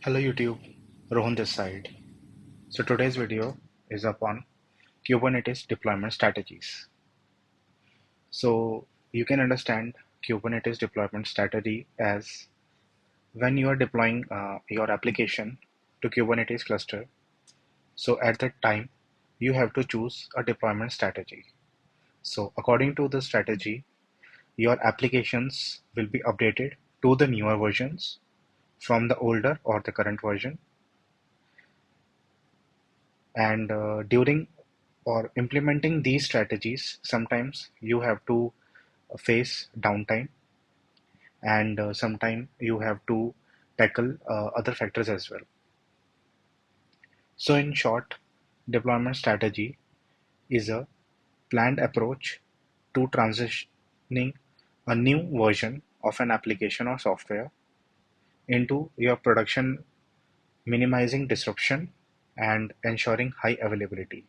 Hello YouTube, Rohan this side. So today's video is upon Kubernetes deployment strategies. So you can understand Kubernetes deployment strategy as when you are deploying your application to Kubernetes cluster. So at that time, you have to choose a deployment strategy. So according to the strategy, your applications will be updated to the newer versions from the older or the current version. And during or implementing these strategies, sometimes you have to face downtime, and sometimes you have to tackle other factors as well. So in short, deployment strategy is a planned approach to transitioning a new version of an application or software into your production, minimizing disruption and ensuring high availability.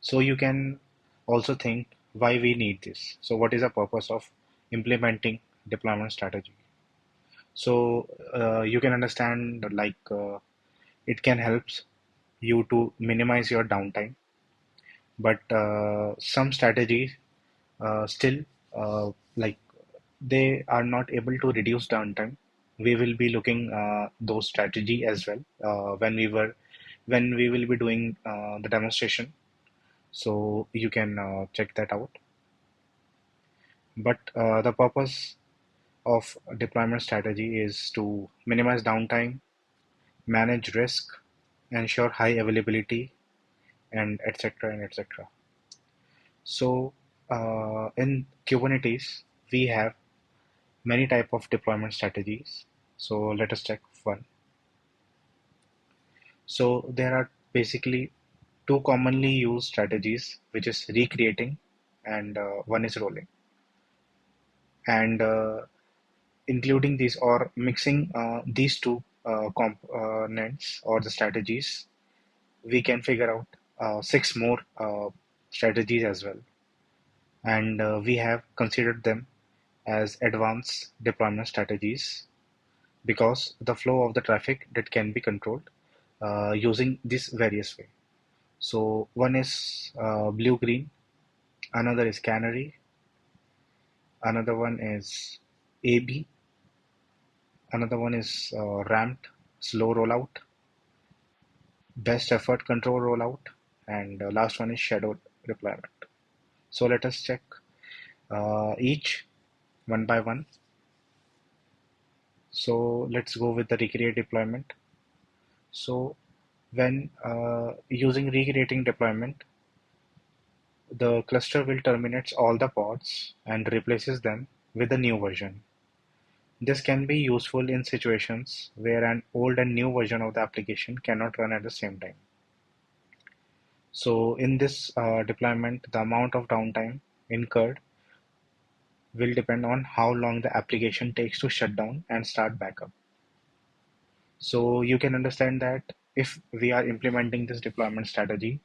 So you can also think why we need this. So what is the purpose of implementing deployment strategy? So you can understand it can help you to minimize your downtime, but some strategies still like they are not able to reduce downtime. We will be looking those strategy as well when we will be doing the demonstration. So you can check that out. But the purpose of deployment strategy is to minimize downtime, manage risk, ensure high availability, and etc. and etc. So in Kubernetes, we have many type of deployment strategies. So let us check one. So there are basically two commonly used strategies, which is recreating and one is rolling. And including these or mixing these two components or the strategies, we can figure out six more strategies as well. And we have considered them as advanced deployment strategies because the flow of the traffic that can be controlled using this various way. So one is blue green, another is canary, another one is AB, another one is ramped slow rollout, best effort control rollout, and last one is shadow deployment. So let us check each one by one. So let's go with the recreate deployment. So when using recreating deployment, the cluster will terminate all the pods and replaces them with a new version. This can be useful in situations where an old and new version of the application cannot run at the same time. So in this deployment, the amount of downtime incurred will depend on how long the application takes to shut down and start back up. So you can understand that if we are implementing this deployment strategy,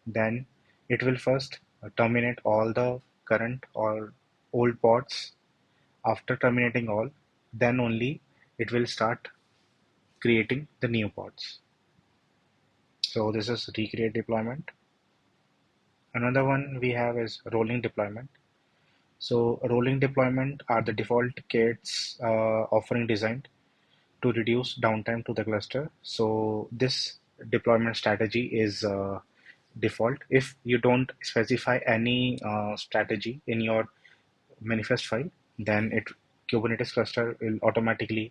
then it will first terminate all the current or old pods. After terminating all, then only it will start creating the new pods. So this is recreate deployment. Another one we have is rolling deployment. So rolling deployment are the default kits offering designed to reduce downtime to the cluster. So this deployment strategy is default. If you don't specify any strategy in your manifest file, then it Kubernetes cluster will automatically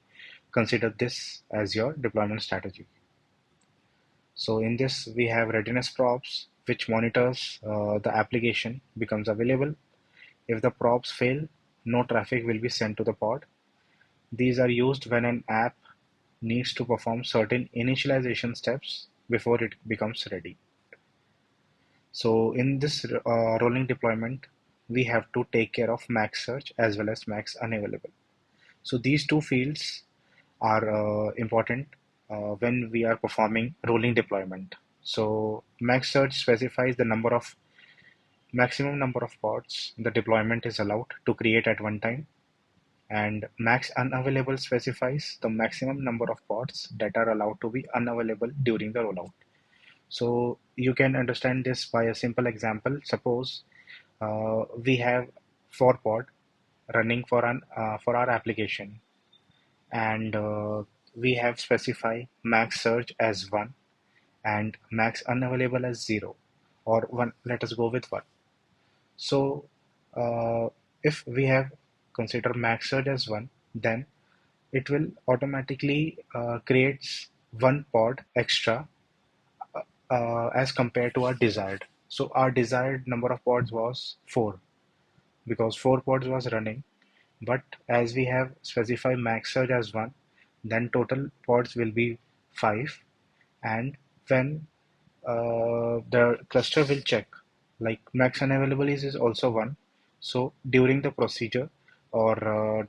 consider this as your deployment strategy. So in this we have readiness props, which monitors the application becomes available. If the props fail, no traffic will be sent to the pod. These are used when an app needs to perform certain initialization steps before it becomes ready. So in this rolling deployment, we have to take care of max search as well as max unavailable. So these two fields are important when we are performing rolling deployment. So max search specifies the maximum number of pods the deployment is allowed to create at one time, and max unavailable specifies the maximum number of pods that are allowed to be unavailable during the rollout. So you can understand this by a simple example. Suppose we have 4 pod running for our application, and we have specified max surge as 1 and max unavailable as 0, or 1. Let us go with 1. So if we have consider max surge as 1, then it will automatically creates 1 pod extra as compared to our desired. So our desired number of pods was 4, because 4 pods was running. But as we have specified max surge as 1, then total pods will be 5. And when the cluster will check, like max unavailable is also 1. So during the procedure, or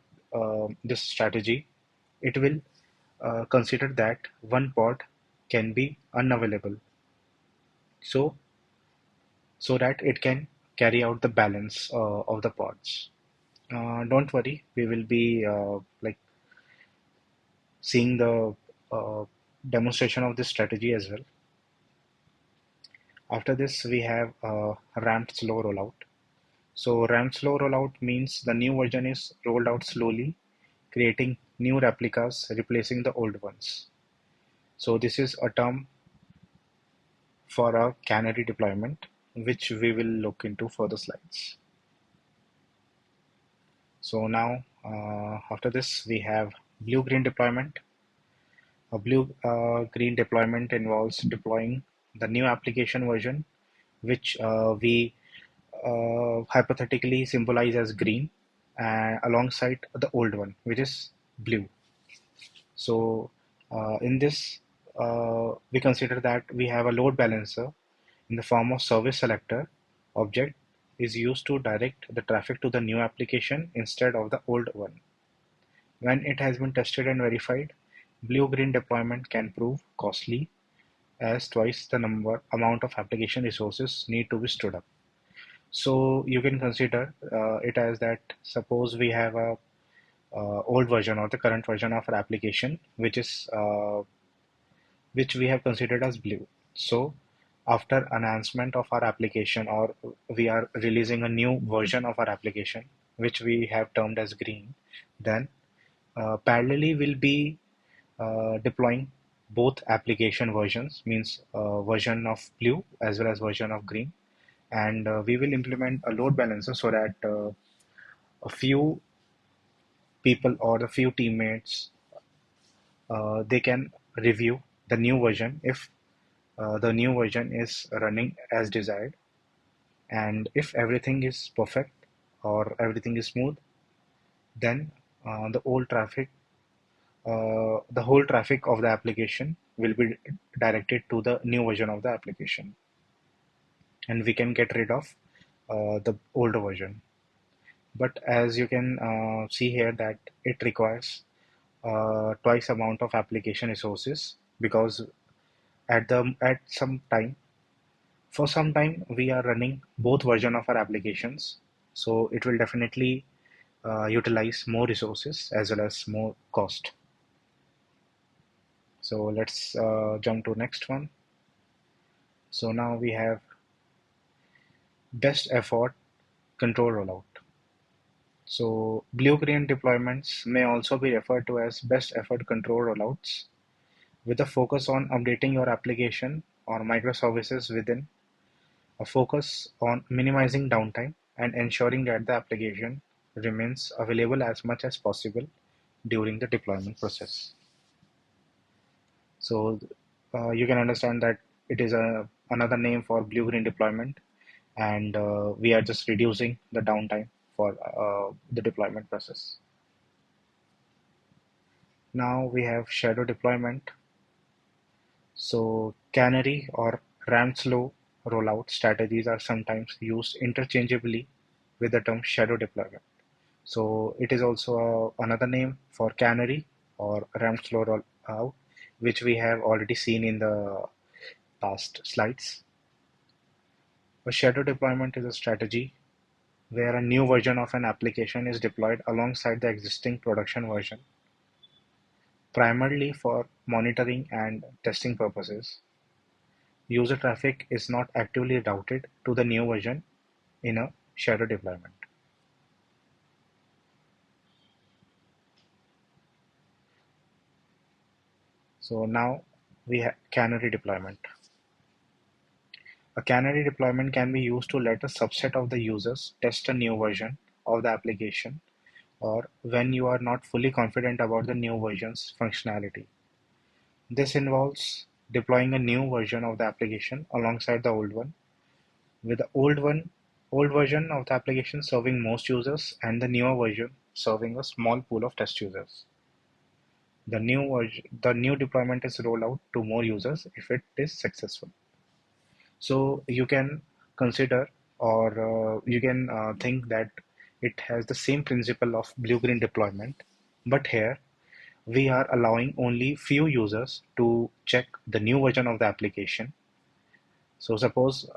this strategy, it will consider that 1 pod can be unavailable, so that it can carry out the balance of the pods. Don't worry, we will be like seeing the uh, demonstration of this strategy as well. After this, we have ramped slow rollout. So ramped slow rollout means the new version is rolled out slowly, creating new replicas, replacing the old ones. So this is a term for a canary deployment, which we will look into further slides. So now, after this, we have blue-green deployment. A blue-green deployment involves deploying the new application version, which we hypothetically symbolize as green, alongside the old one, which is blue. So in this, we consider that we have a load balancer in the form of service selector object is used to direct the traffic to the new application instead of the old one. When it has been tested and verified, blue-green deployment can prove costly, as twice the amount of application resources need to be stood up. So you can consider it as that, suppose we have a old version or the current version of our application, which we have considered as blue. So after enhancement of our application, or we are releasing a new version of our application, which we have termed as green, then parallelly will be deploying both application versions, means version of blue as well as version of green, and we will implement a load balancer so that a few people or a few teammates, they can review the new version if the new version is running as desired, and if everything is perfect or everything is smooth, then the whole traffic of the application will be directed to the new version of the application, and we can get rid of the older version. But as you can see here, that it requires twice amount of application resources, because at some time for some time we are running both version of our applications, so it will definitely utilize more resources as well as more cost. So let's jump to next one. So now we have best effort control rollout. So blue-green deployments may also be referred to as best effort control rollouts, with a focus on updating your application or microservices within a focus on minimizing downtime and ensuring that the application remains available as much as possible during the deployment process. So you can understand that it is another name for blue-green deployment, and we are just reducing the downtime for the deployment process. Now we have shadow deployment. So canary or ramp slow rollout strategies are sometimes used interchangeably with the term shadow deployment. So it is also another name for canary or ramp slow rollout, which we have already seen in the past slides. A shadow deployment is a strategy where a new version of an application is deployed alongside the existing production version, primarily for monitoring and testing purposes. User traffic is not actively routed to the new version in a shadow deployment. So now we have canary deployment. A canary deployment can be used to let a subset of the users test a new version of the application or when you are not fully confident about the new version's functionality. This involves deploying a new version of the application alongside the old one, with the old version of the application serving most users and the newer version serving a small pool of test users. The new deployment is rolled out to more users if it is successful. So you can consider or you can think that it has the same principle of blue-green deployment, but here we are allowing only few users to check the new version of the application. So suppose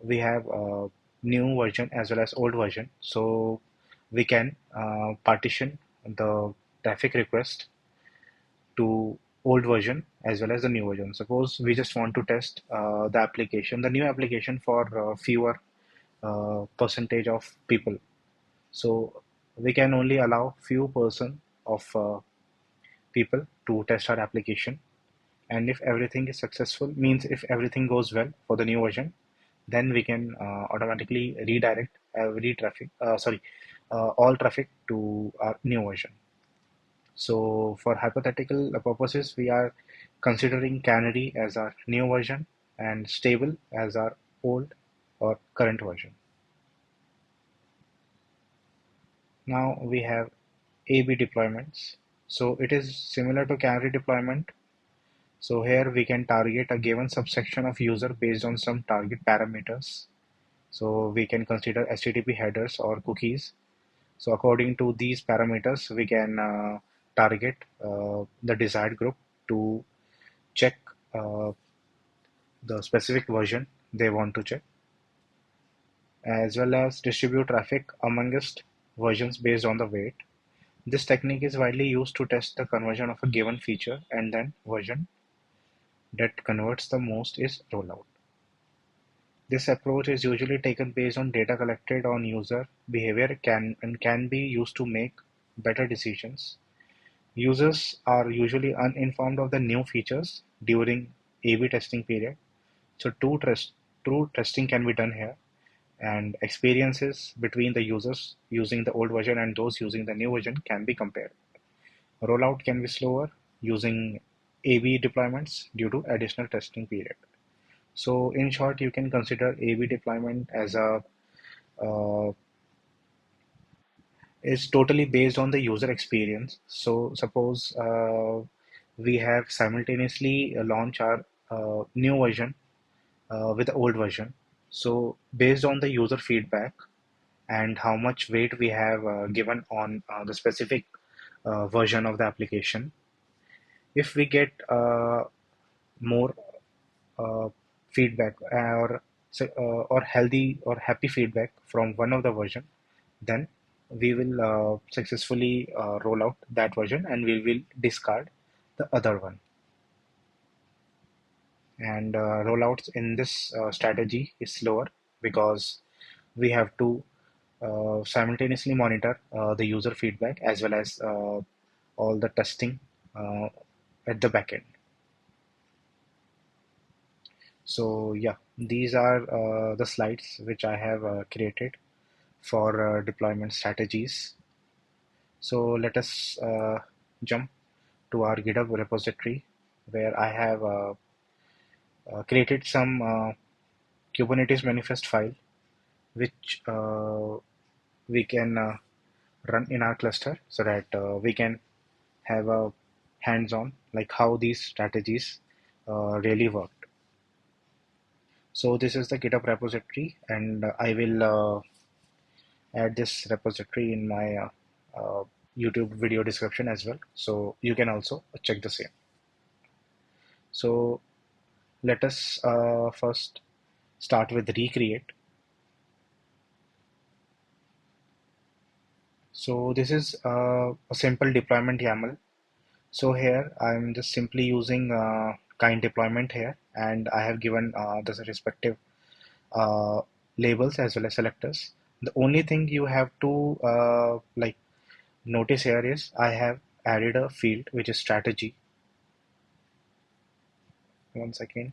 we have a new version as well as old version. So we can partition the traffic request to old version as well as the new version. Suppose we just want to test the new application for fewer percentage of people. So we can only allow few person of people to test our application. And if everything is successful, means if everything goes well for the new version, then we can automatically redirect all traffic to our new version. So for hypothetical purposes, we are considering Canary as our new version and stable as our old or current version. Now we have A/B deployments. So it is similar to Canary deployment. So here we can target a given subsection of user based on some target parameters. So we can consider HTTP headers or cookies. So according to these parameters, we can target the desired group to check uh, the specific version they want to check, as well as distribute traffic amongst versions based on the weight. This technique is widely used to test the conversion of a given feature, and then version that converts the most is rollout. This approach is usually taken based on data collected on user behavior can be used to make better decisions. Users are usually uninformed of the new features during A/B testing period, so true testing can be done here, and experiences between the users using the old version and those using the new version can be compared. Rollout can be slower using A/B deployments due to additional testing period. So in short, you can consider A/B deployment as a uh, is totally based on the user experience. So suppose we have simultaneously launch our new version with the old version. So based on the user feedback and how much weight we have given on the specific version of the application, if we get more uh, feedback or healthy or happy feedback from one of the version, then we will successfully roll out that version and we will discard the other one. And rollouts in this strategy is slower because we have to simultaneously monitor the user feedback as well as all the testing uh, at the back end. So yeah, these are the slides which I have created for deployment strategies. So let us jump to our GitHub repository where I have created some Kubernetes manifest file which we can run in our cluster so that we can have a hands-on like how these strategies really work. So this is the GitHub repository, and I will add this repository in my uh, YouTube video description as well. So you can also check the same. So let us first start with recreate. So this is a simple deployment YAML. So here I'm just simply using kind deployment here, and I have given the respective uh, labels as well as selectors. The only thing you have to like notice here is I have added a field which is strategy. One second.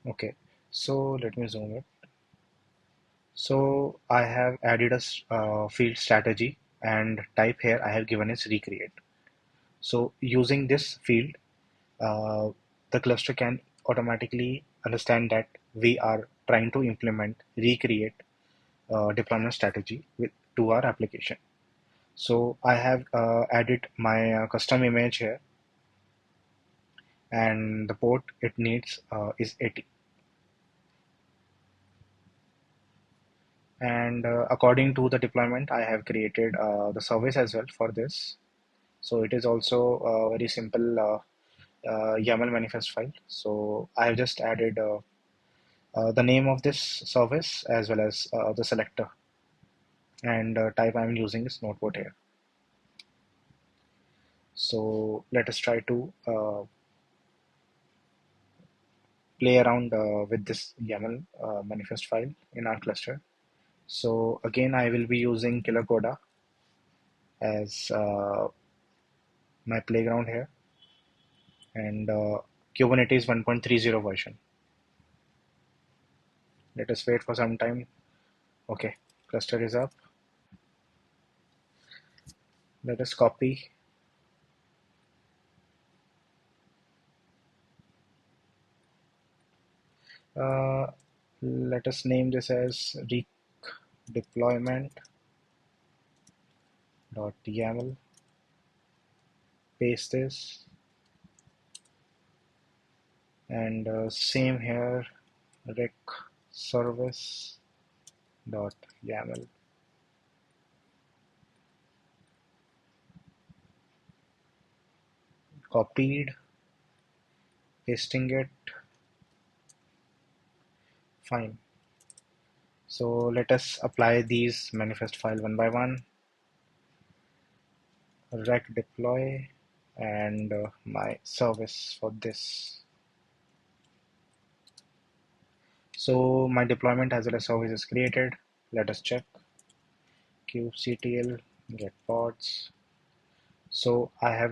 Okay, so let me zoom it. So I have added a field strategy, and type here I have given is recreate. So using this field, uh, the cluster can automatically understand that we are trying to implement recreate deployment strategy to our application. So I have added my custom image here, and the port it needs is 80. And according to the deployment, I have created the service as well for this. So it is also a very simple YAML manifest file. So I have just added the name of this service as well as the selector, and type I'm using is notepad here. So let us try to play around with this YAML manifest file in our cluster. So again, I will be using Killer Coda as my playground here, and Kubernetes 1.30 version. Let us wait for some time. Okay, cluster is up. Let us copy. Uh, Let us name this as rec deployment.yaml. Paste this, and same here, rec service.yaml. Copied, pasting it. Fine. So let us apply these manifest file one by one. Rec deploy, and my service for this. So my deployment as well as service is created. Let us check kubectl get pods. So I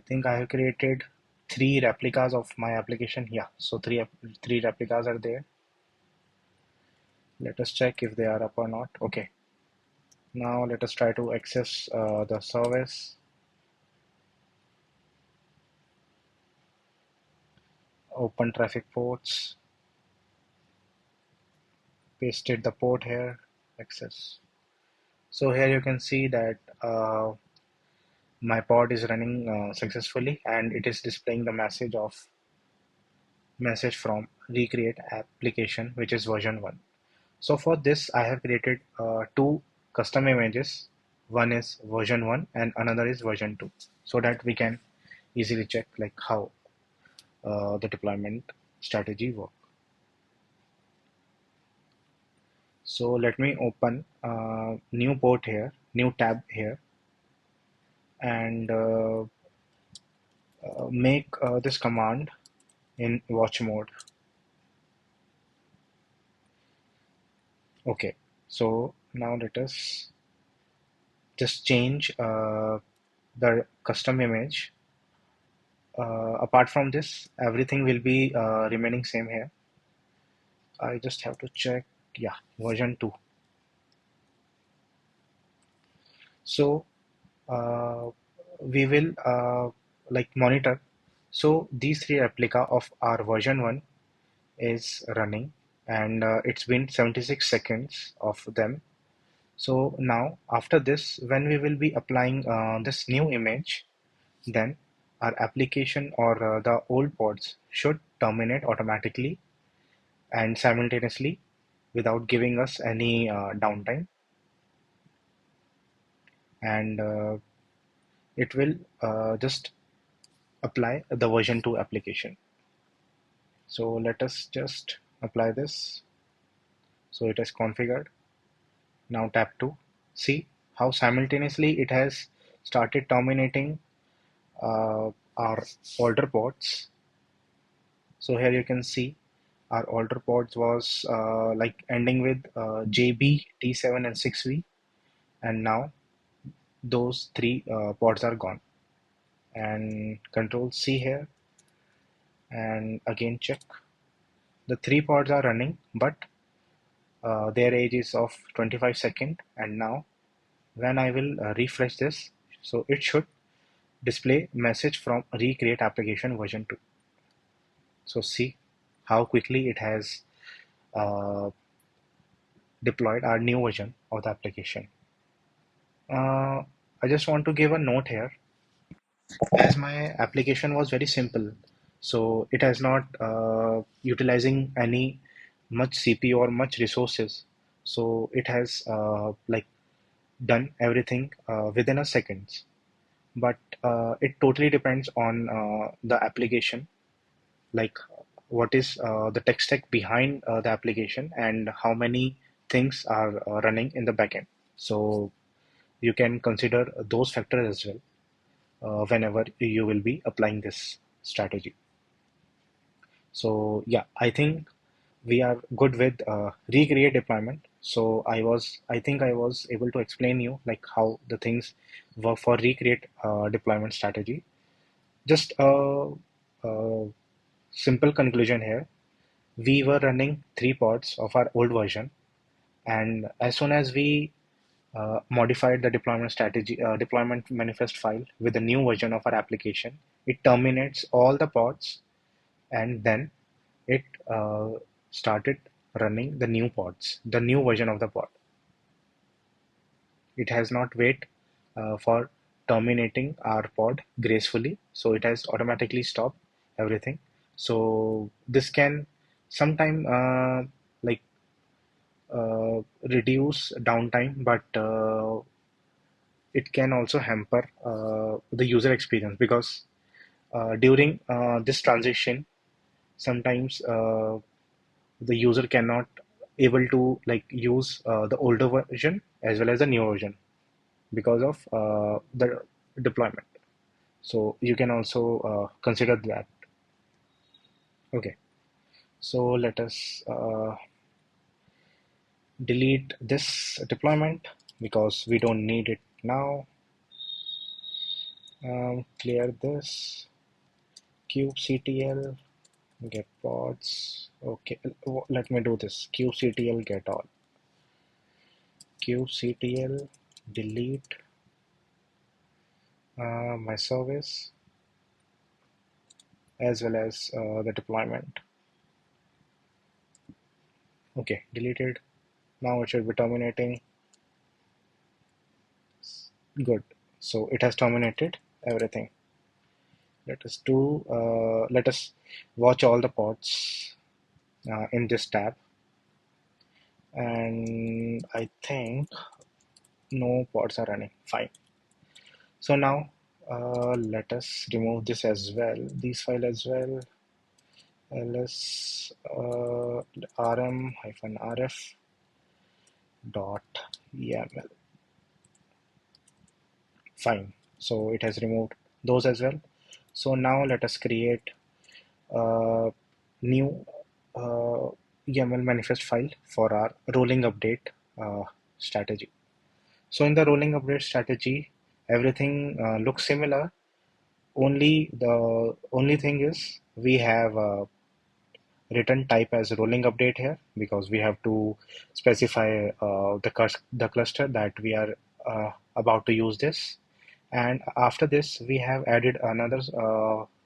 think I have created three replicas of my application. Yeah, so three replicas are there. Let us check if they are up or not. Okay, now let us try to access the service. Open traffic ports, pasted the port here, access. So here you can see that my pod is running successfully, and it is displaying the message from recreate application, which is version 1. So for this I have created two custom images. One is version 1 and another is version 2, so that we can easily check like how the deployment strategy work. So let me open new port here, new tab here, and make this command in watch mode. Okay, so now let us just change the custom image. Apart from this, everything will be remaining same here. I just have to check, yeah, version 2. So uh, we will like monitor. So these three replica of our version 1 is running, and it's been 76 seconds of them. So now after this, when we will be applying this new image, then our application or the old pods should terminate automatically and simultaneously without giving us any downtime, and it will just apply the version 2 application. So let us just apply this. So it is configured. Now tap to see how simultaneously it has started terminating our older pods. So here you can see our older pods was like ending with JB, T7 and 6V, and now those three pods are gone. And control C here, and again check. The three pods are running, but their age is of 25 seconds. And now when I will refresh this, so it should display message from recreate application version 2. So see how quickly it has uh, deployed our new version of the application. I just want to give a note here, as my application was very simple, so it has not utilizing any much CPU or much resources. So it has like done everything within a seconds. But it totally depends on the application, like what is the tech stack behind the application and how many things are running in the backend. So you can consider those factors as well whenever you will be applying this strategy. So yeah, I think we are good with recreate deployment. So I think I was able to explain you like how the things work for recreate deployment strategy. Just a simple conclusion here. We were running three pods of our old version, and as soon as we modified the deployment strategy, deployment manifest file with the new version of our application, it terminates all the pods, and then it started running the new pods, the new version of the pod. It has not wait for terminating our pod gracefully, so it has automatically stopped everything. So this can sometime like reduce downtime, but it can also hamper the user experience, because during this transition, sometimes the user cannot able to like use the older version as well as the new version because of the deployment. So you can also consider that. Okay, so let us delete this deployment because we don't need it now. Clear this kubectl get pods. Okay, let me do this. Kubectl get all. Kubectl delete my service as well as the deployment. Okay, deleted. Now it should be terminating. Good. So it has terminated everything. Let us watch all the pods in this tab, and I think no pods are running. Fine. So now let us remove this as well, this file as well. ls rm-rf dot yaml. Fine. So it has removed those as well. So now let us create a new uh, YAML manifest file for our rolling update strategy. So in the rolling update strategy, everything looks similar. Only the only thing is we have return type as rolling update here, because we have to specify the cluster that we are about to use this. And after this, we have added another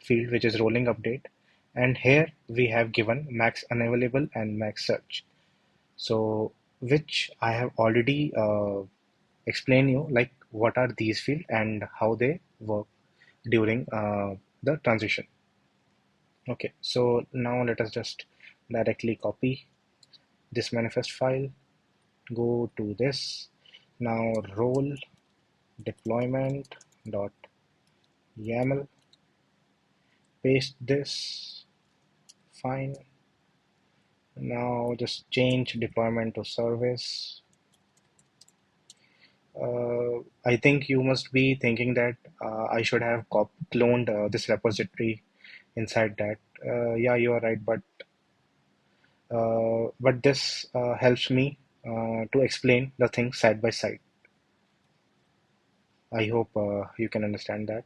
field which is rolling update. And here we have given max unavailable and max search. So which I have already explained you like what are these fields and how they work during the transition. Okay, so now let us just directly copy this manifest file, go to this, now roll deployment dot YAML, paste this, fine. Now just change deployment to service, I think you must be thinking that I should have cloned this repository inside that. Yeah, you are right, but this helps me to explain the things side by side. I hope you can understand that.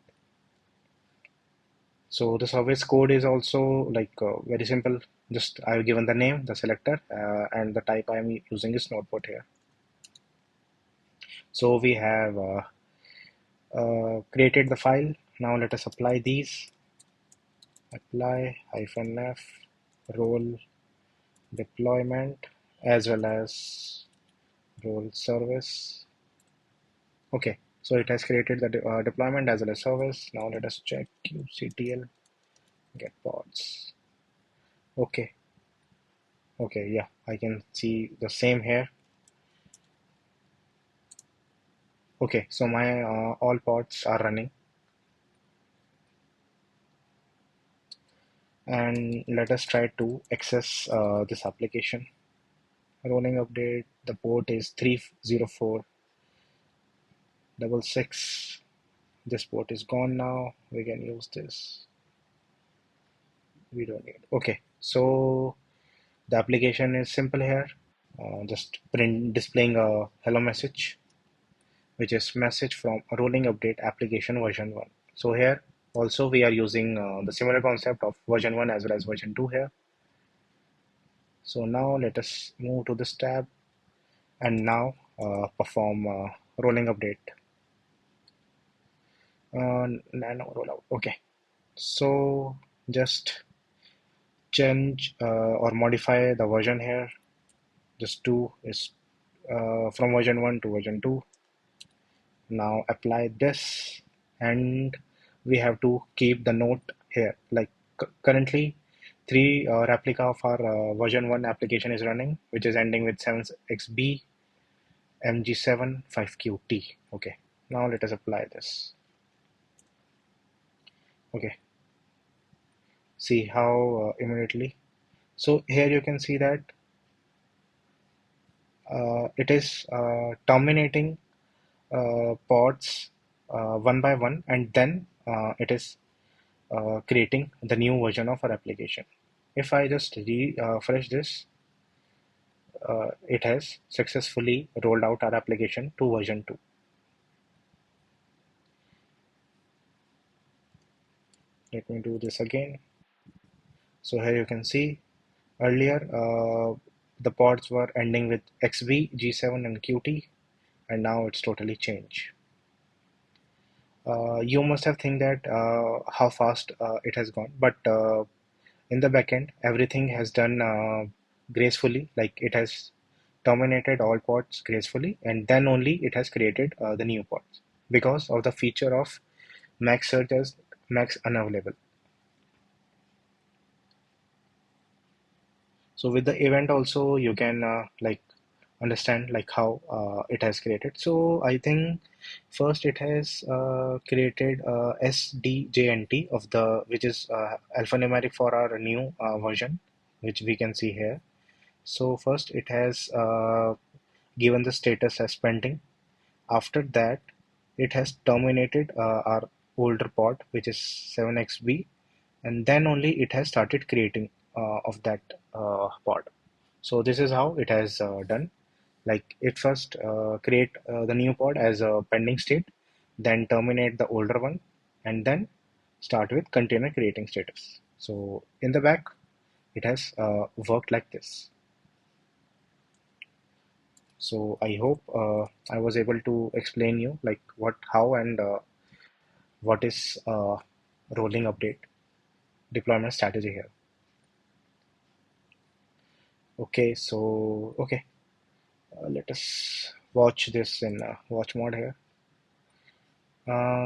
So the service code is also like very simple. Just I've given the name, the selector, and the type I'm using is notepad here. So we have created the file. Now let us apply these. Apply -f role deployment as well as role service. Okay, so it has created the deployment as well as service. Now let us check kubectl get pods. Okay, okay, yeah, I can see the same here. Okay, so my all pods are running, and let us try to access this application. Rolling update, the port is 30466. This port is gone now. We can use this. We don't need. Okay, so the application is simple here. Just displaying a hello message, which is message from a rolling update application version 1. So here also we are using the similar concept of version 1 as well as version 2 here. So now let us move to this tab and now perform rolling update. Nano rollout. Okay, so just change or modify the version here. Just 2 is from version 1 to version 2. Now apply this, and we have to keep the note here. Like currently, 3 replica of our version 1 application is running, which is ending with 7xb mg7 5qt. Okay, now let us apply this. Okay, see how immediately. So here you can see that it is terminating pods one by one, and then it is creating the new version of our application. If I just refresh this, it has successfully rolled out our application to version 2. Let me do this again. So here you can see earlier the pods were ending with XB, G7 and QT, and now it's totally changed. You must have think that how fast it has gone, but in the backend everything has done gracefully, like it has terminated all pods gracefully, and then only it has created the new pods because of the feature of max search as max unavailable. So with the event also you can like understand like how it has created. So I think first it has created sdjnt of the, which is alphanumeric for our new version, which we can see here. So first it has given the status as pending. After that, it has terminated our older pod, which is 7xb, and then only it has started creating of that pod. So this is how it has done. Like it first create the new pod as a pending state, then terminate the older one, and then start with container creating status. So in the back, it has worked like this. So I hope I was able to explain you like what, how, and what is rolling update deployment strategy here. Okay, so okay, let us watch this in watch mode here.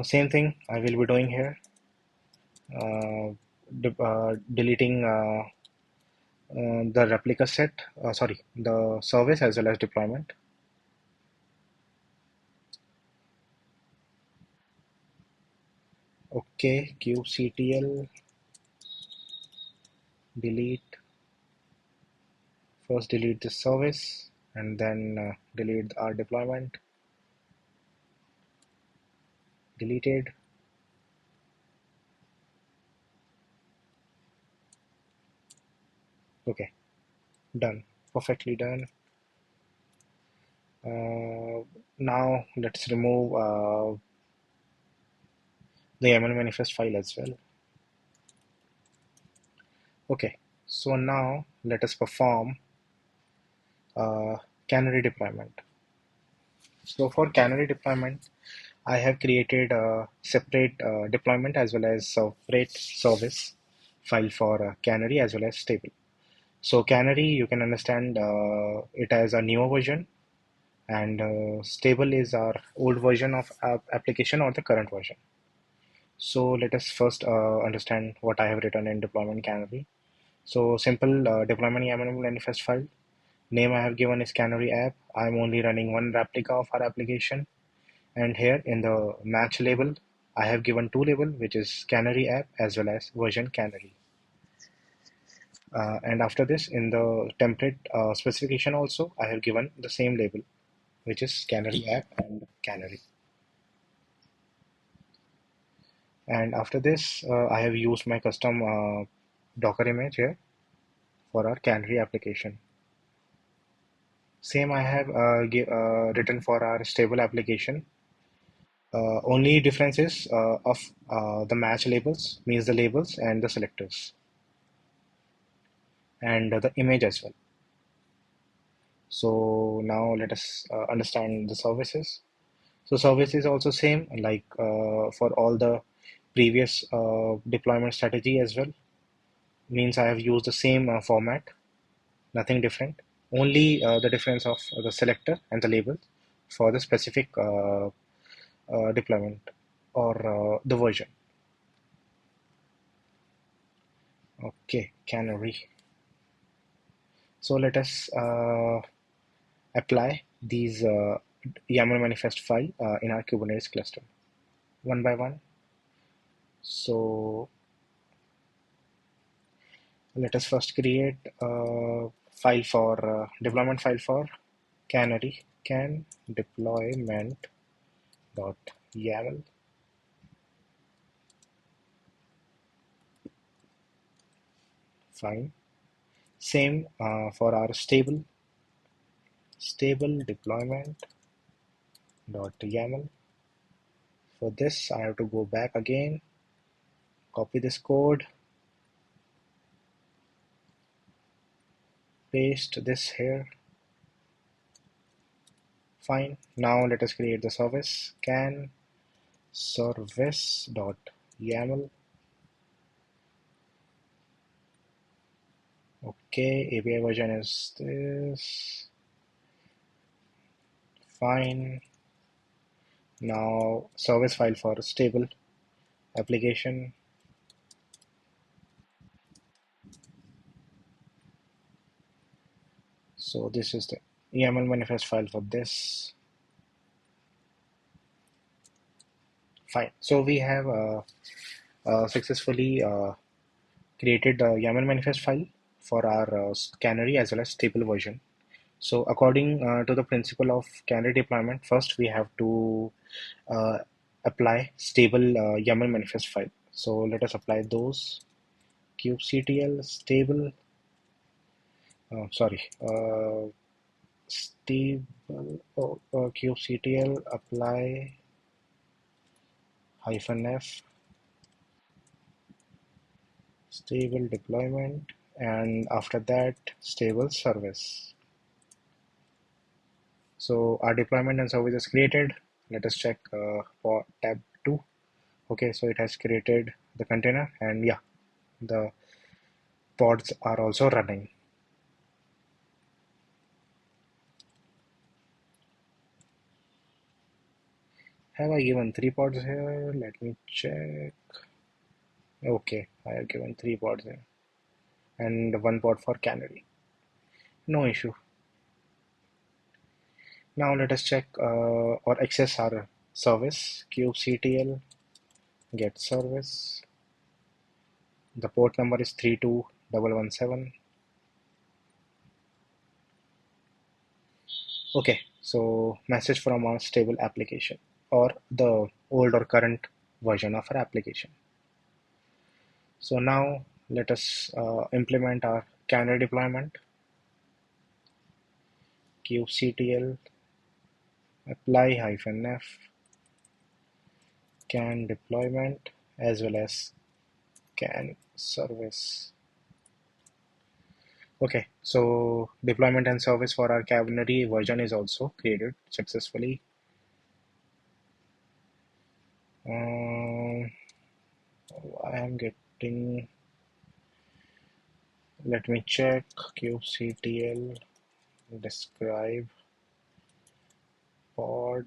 Same thing I will be doing here. Deleting the replica set, sorry, the service as well as deployment. Okay, kubectl delete. First delete this service and then delete our deployment. deleted. Okay, done, perfectly done. Now let's remove the YAML manifest file as well. Okay, so now let us perform canary deployment. So for canary deployment, I have created a separate deployment as well as separate service file for canary as well as stable. So canary, you can understand it as a newer version, and stable is our old version of application or the current version. So let us first understand what I have written in deployment canary. So simple deployment YAML manifest file. Name I have given is canary app. I'm only running one replica of our application. And here in the match label, I have given two label, which is canary app as well as version canary. And after this, in the template specification also, I have given the same label, which is canary app and canary. And after this, I have used my custom Docker image here for our canary application. Same I have written for our stable application. Only difference is of the match labels, means the labels and the selectors, and the image as well. So now let us understand the services. So service is also same like for all the previous deployment strategy as well. Means I have used the same format, nothing different. Only the difference of the selector and the label for the specific deployment or the version. Okay, canary. So let us apply these YAML manifest file in our Kubernetes cluster one by one. So let us first create a file for deployment file for canary, can deployment dot YAML. Fine. Same for our stable deployment dot YAML. For this, I have to go back again, copy this code, paste this here. Fine. Now let us create the service can service dot YAML. Okay, API version is this. Fine. Now service file for stable application. So this is the YAML manifest file for this. Fine. So we have successfully created the YAML manifest file for our canary as well as stable version. So according to the principle of canary deployment, first we have to uh, apply stable YAML manifest file. So let us apply those kubectl stable, sorry, stable kubectl apply -f stable deployment, and after that stable service. So our deployment and service is created. Let us check for tab 2. Okay, so it has created the container, and yeah, the pods are also running. Have I given 3 pods here? Let me check. Okay, I have given 3 pods here and 1 pod for canary. No issue. Now let us check or access our service kubectl get service. The port number is 32117. Okay, so message from our stable application. or the old or current version of our application. So now let us implement our canary deployment. kubectl apply -f can deployment as well as can service. Okay, so deployment and service for our canary version is also created successfully. Um, I am getting, let me check kubectl describe pod.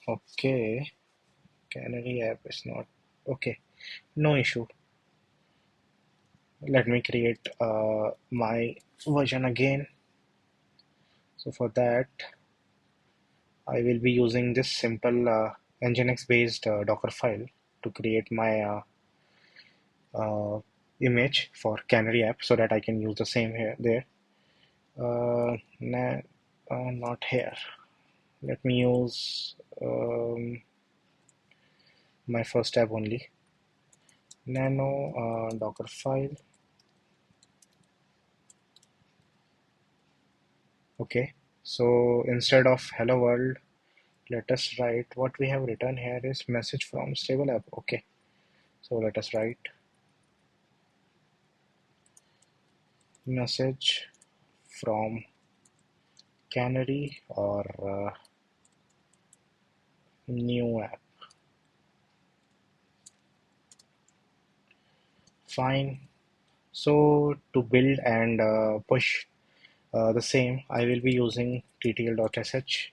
Okay, canary app is not okay. No issue. Let me create my version again. So for that, I will be using this simple Nginx based Docker file to create my uh, image for Canary app so that I can use the same here there. Nah, not here. Let me use my first tab only. Nano Docker file. Okay. So instead of hello world, let us write what we have written here is message from stable app. Okay. So let us write message from Canary or new app. Fine. So to build and push the same, I will be using ttl.sh.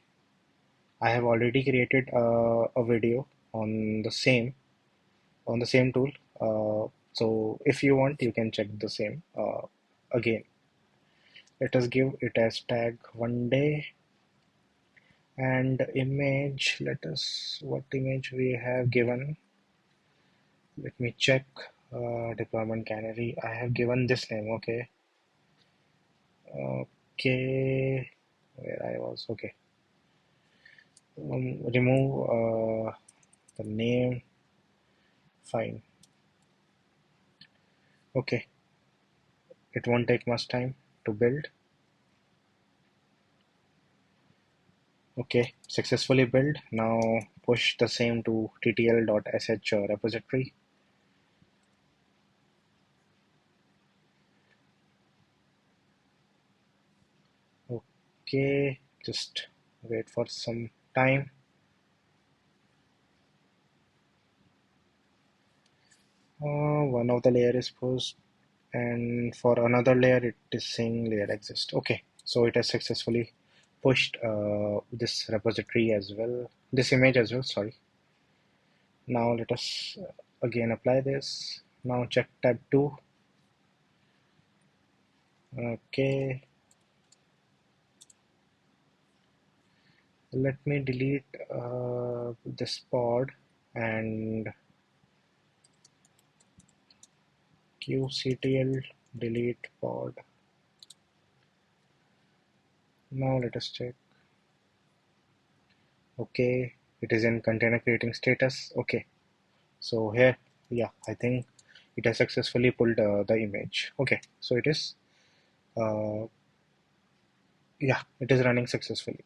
I have already created a video on the same tool. So if you want, you can check the same again. Let us give it as tag one day and image. Let us what image we have given. Let me check. Deployment canary. I have given this name. Okay. Okay. Where I was. Okay. Remove the name. Fine. Okay. It won't take much time to build. Okay. Successfully built. Now push the same to ttl.sh repository. Okay. Just wait for some time. One of the layer is pushed, and for another layer it is saying layer exists. Okay, so it has successfully pushed this repository as well, this image as well, sorry. Now let us again apply this. Now check tab 2. Okay, let me delete this pod and qctl delete pod. Now let us check. Okay, it is in container creating status. Okay, so here, yeah, I think it has successfully pulled the image. Okay, so it is, uh, yeah, it is running successfully.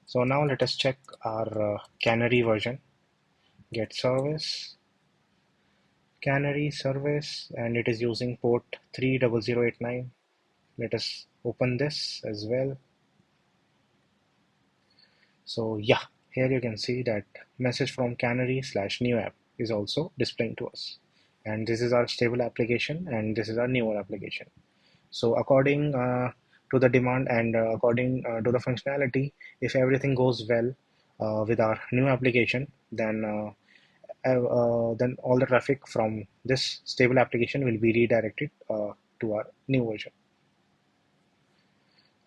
So now let us check our Canary version. Get service, Canary service, and it is using port 30089. Let us open this as well. So yeah, here you can see that message from Canary slash new app is also displaying to us. And this is our stable application and this is our newer application. So according to the demand and according to the functionality, if everything goes well with our new application, then all the traffic from this stable application will be redirected to our new version.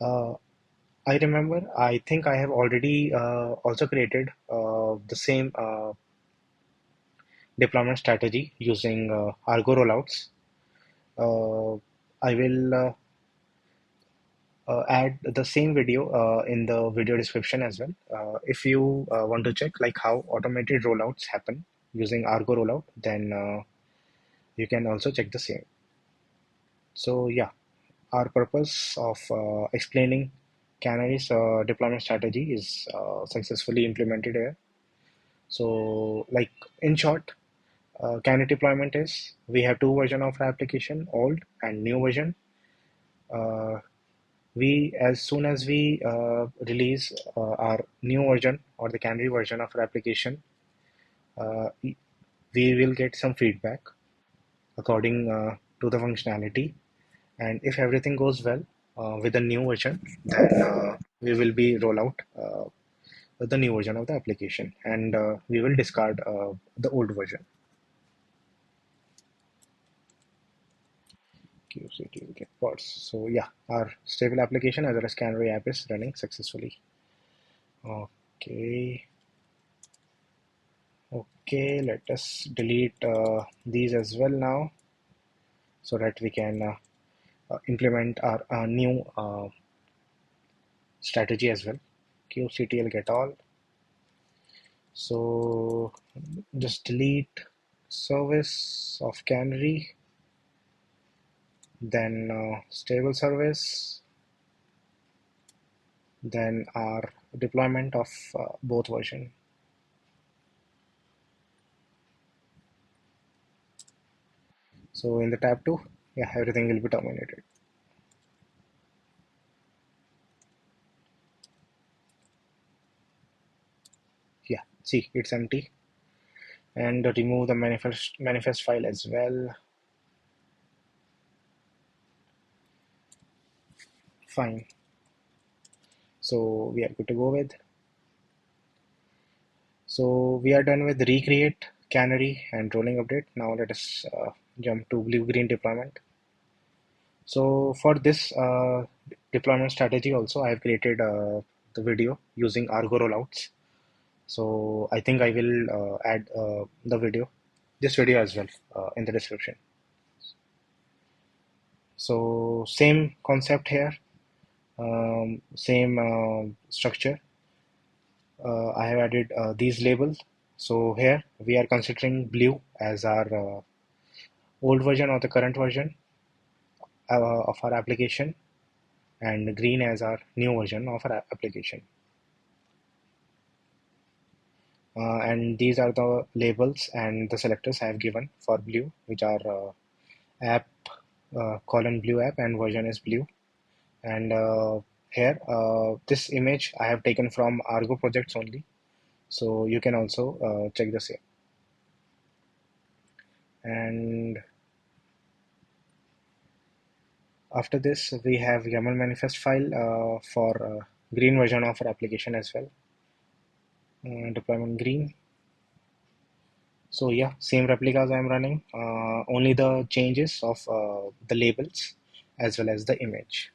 Uh, I remember, I think I have already also created the same deployment strategy using Argo rollouts. I will add the same video in the video description as well. If you want to check like how automated rollouts happen using Argo rollout, then you can also check the same. So yeah, our purpose of explaining Canary's deployment strategy is successfully implemented here. So like in short, Canary deployment is we have two versions of our application, old and new version. Uh, we as soon as we release our new version or the Canary version of our application, uh, we will get some feedback according to the functionality, and if everything goes well with the new version, then we will be roll out the new version of the application, and we will discard the old version. QCT get pods. So yeah, our stable application as well as Canary app is running successfully. Okay. Okay, let us delete these as well now so that we can implement our new strategy as well. Qctl get all. So just delete service of Canary, then stable service, then our deployment of both version. So in the tab 2, yeah, everything will be terminated. Yeah, see, it's empty. And remove the manifest file as well. Fine. So we are good to go with. So we are done with recreate, canary, and rolling update. Now let us jump to blue-green deployment. So for this deployment strategy also, I have created the video using Argo rollouts. So I think I will add the video, this video as well in the description. So same concept here, same structure. I have added these labels. So here we are considering blue as our old version or the current version of our application, and green as our new version of our application. And these are the labels and the selectors I have given for blue, which are app colon blue app and version is blue. And here this image I have taken from Argo projects only, so you can also check the same. And after this, we have YAML manifest file for green version of our application as well. Deployment green. So yeah, same replicas I am running, only the changes of the labels as well as the image.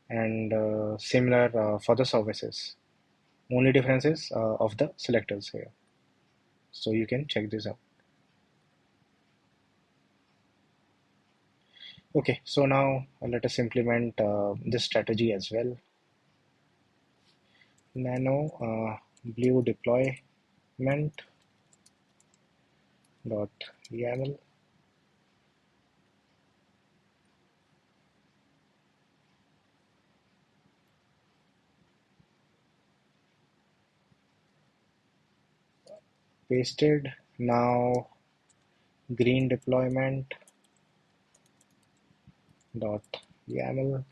And similar for the services. Only differences of the selectors here. So you can check this out. Okay, so now let us implement this strategy as well. Nano blue deployment dot YAML. Pasted. Now green deployment dot YAML.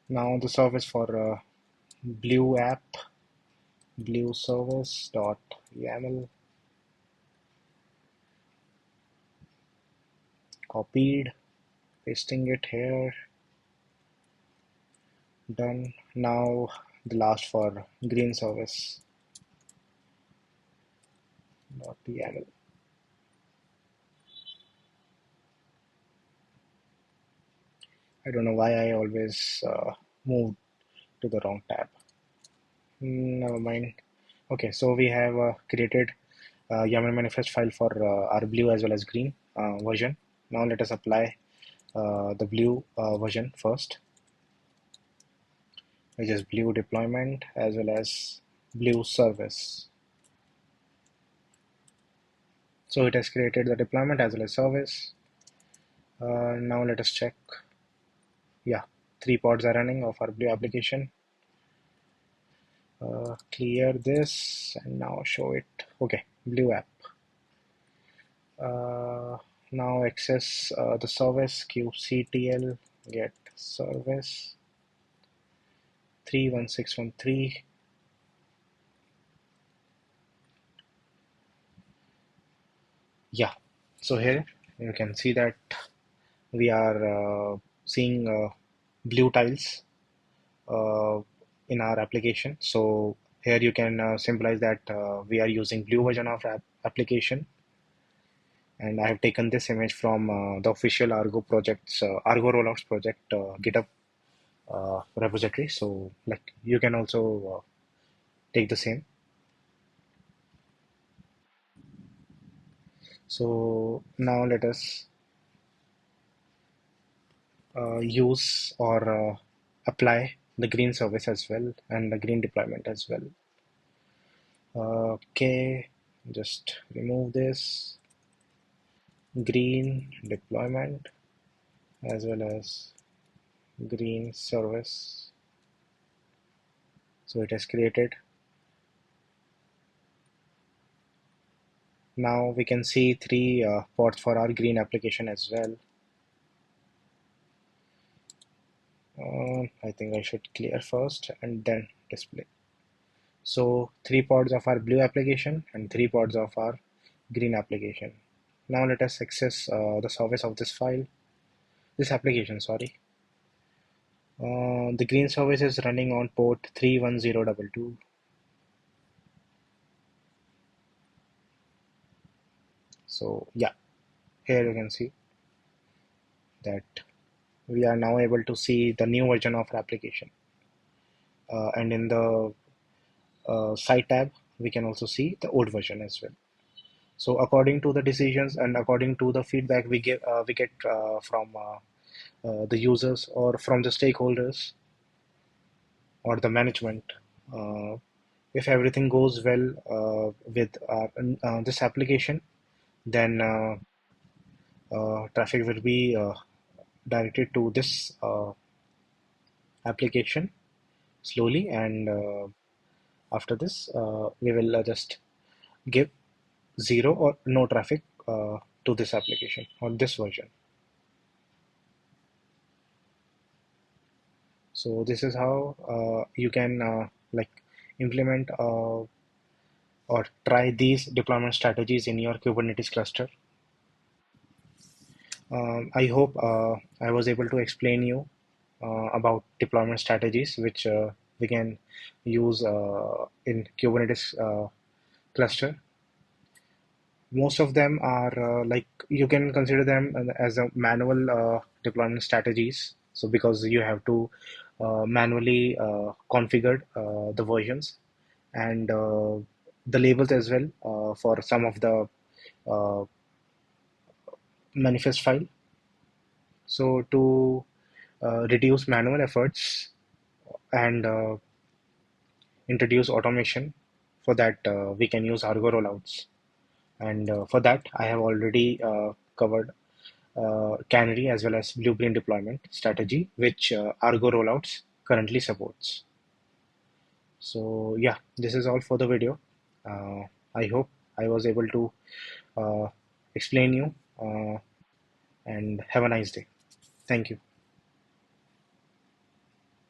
Now the service for blue app, blue service dot YAML. Copied, pasting it here. Done. Now the last for green service dot YAML. I don't know why I always move to the wrong tab. Never mind. Okay, so we have created YAML manifest file for our blue as well as green version. Now let us apply the blue version first, which is blue deployment as well as blue service. So it has created the deployment as well as service. Now let us check. Yeah, 3 pods are running of our blue application. Clear this and now show it. Okay, blue app. Uh, Now access the service kubectl get service 31613. Yeah, so here you can see that we are seeing blue tiles uh, in our application. So here you can symbolize that we are using blue version of application, and I have taken this image from the official Argo project's Argo Rollouts project GitHub repository. So like you can also take the same. So now let us use or apply the green service as well and the green deployment as well. Okay, just remove this green deployment as well as green service. So it has created. Now we can see 3 ports for our green application as well. I think I should clear first and then display. So 3 pods of our blue application and 3 pods of our green application. Now let us access the service of this file, this application, sorry. The green service is running on port 31022. So yeah, here you can see that we are now able to see the new version of our application. And in the site tab, we can also see the old version as well. So according to the decisions and according to the feedback we get from the users or from the stakeholders or the management, uh, if everything goes well with this application, then traffic will be directed to this application slowly, and after this we will just give zero or no traffic to this application or this version. So this is how you can like implement or try these deployment strategies in your Kubernetes cluster. I hope I was able to explain you about deployment strategies which we can use in Kubernetes cluster. Most of them are like you can consider them as a manual deployment strategies. So because you have to manually configure the versions and the labels as well for some of the uh, manifest file. So to reduce manual efforts and introduce automation, for that we can use Argo rollouts. And for that, I have already covered Canary as well as blue-green deployment strategy, which Argo rollouts currently supports. So yeah, this is all for the video. Uh, I hope I was able to uh, explain you and have a nice day. Thank you.